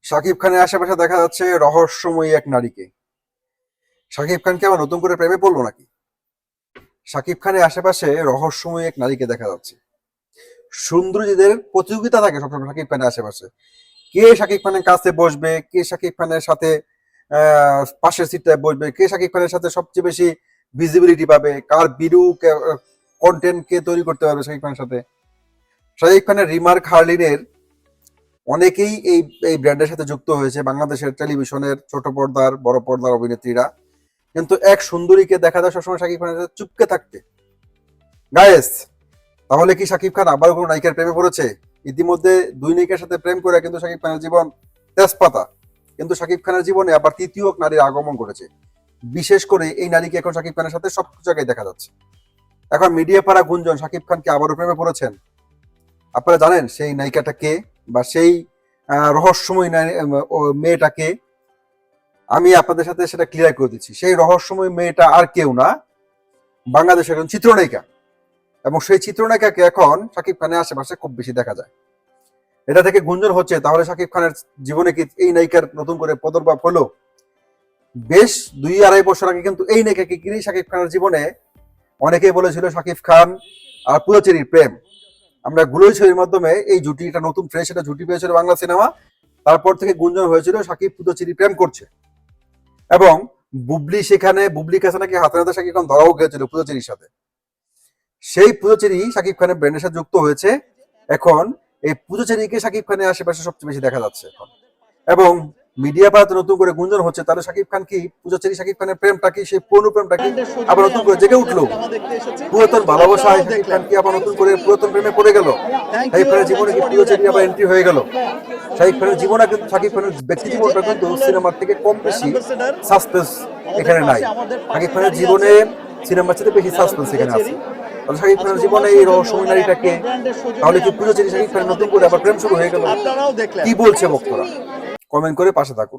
শাকিব খানের আশেপাশে দেখা যাচ্ছে রহস্যময়ী এক নারীকে। শাকিব খান কি আবার নতুন করে প্রেমে পড়লো নাকি? শাকিব খানের আশেপাশে রহস্যময়ী এক নারীকে দেখা যাচ্ছে। সুন্দরীদের প্রতিযোগিতা থাকে সবসময় শাকিব খানের আশেপাশে। কে শাকিব খানের কাছে বসবে, কে শাকিব খানের সাথে পাশের সিটটায় বসবে, কে শাকিব খানের সাথে সবচেয়ে বেশি ভিজিবিলিটি পাবে, কার বিরু কন্টেন্ট কে তৈরি করতে পারবে শাকিব খানের সাথে। শাকিব খানের রিমার্ক হার্লিনের অনেকেই এই এই ব্র্যান্ডের সাথে যুক্ত হয়েছে, বাংলাদেশের টেলিভিশনের ছোট পর্দার বড় পর্দার অভিনেত্রীরা। কিন্তু এক সুন্দরীকে দেখা যায় সবসময় শাকিব খানের সাথে চুপকে থাকতে। গায়েস, তাহলে কি শাকিব খান আবার কোনো নায়িকার প্রেমে পড়েছে? ইতিমধ্যে দুই নায়িকার সাথে প্রেম করে কিন্তু শাকিব খানের জীবন তেজপাতা। কিন্তু শাকিব খানের জীবনে আবার তৃতীয় নারীর আগমন ঘটেছে। বিশেষ করে এই নারীকে এখন শাকিব খানের সাথে সব জায়গায় দেখা যাচ্ছে। এখন মিডিয়া পাড়া গুঞ্জন শাকিব খান কি আবারও প্রেমে পড়েছেন। আপনারা জানেন সেই নায়িকাটা কে বা সেই রহস্যময় মেয়েটাকে? আমি আপনাদের সাথে সেটা ক্লিয়ার করে দিচ্ছি। সেই রহস্যময় মেয়েটা আর কেউ না, বাংলাদেশের একজন চিত্রনায়িকা। এবং সেই চিত্রনায়িকাকে এখন শাকিব খানের আশেপাশে খুব বেশি দেখা যায়। এটা থেকে গুঞ্জন হচ্ছে তাহলে শাকিব খানের জীবনে কি এই নায়িকার নতুন করে পদর্ভাব হলো? বেশ 2-2.5 বছর আগে কিন্তু এই নায়িকাকে কিনেই শাকিব খানের জীবনে অনেকেই বলেছিল শাকিব খান আর পুরোচেরির প্রেম। আমরা গুলোই ছবির মাধ্যমে এই জুটিটা নতুন ফ্রেশ একটা জুটি পেয়েছিল বাংলা সিনেমা। তারপর থেকে গুঞ্জন হয়েছিল শাকিব পুরোচেরি প্রেম করছে। এবং বুবলির কাছে নাকি হাতে নাতে শাকিব খান ধরাও গিয়েছিল পুরোচেরির সাথে। সেই পুজোচেরি শাকিব খানের ব্র্যান্ডের সাথে যুক্ত হয়েছে। এখন এই পুজোচেরিকে শাকিব খানের আশেপাশে সবচেয়ে বেশি দেখা যাচ্ছে এখন। এবং মিডিয়া পাড়াতে নতুন করে গুঞ্জন হচ্ছে তাহলে শাকিব খান কি পুজোচেরি শাকিব খানের প্রেমটা কি সেই পুরনো প্রেমটা কি আবার নতুন করে জেগে উঠলো? পুরাতন ভালোবাসায় শাকিব খান কি আবার নতুন করে পুরাতন প্রেমে পড়ে গেল? শাকিব খানের জীবনে কি পুজোচেরি আবার এন্ট্রি হয়ে গেল? শাকিব খানের জীবনে কিন্তু শাকিব খানের ব্যক্তি জীবনটা কিন্তু সিনেমার থেকে কম বেশি সাসপেন্স এখানে নাই। শাকিব খানের জীবনে সিনেমার চেয়ে বেশি সাসপেন্স এখানে আছে। শাকিব খানের জীবনে এই রহস্যময় নারীটাকে, তাহলে কি পুজোচেরি শাকিব খানের নতুন করে আবার প্রেম শুরু হয়ে গেল? কি বলছে ভক্তরা? কমেন্ট করে পাশে থাকুন।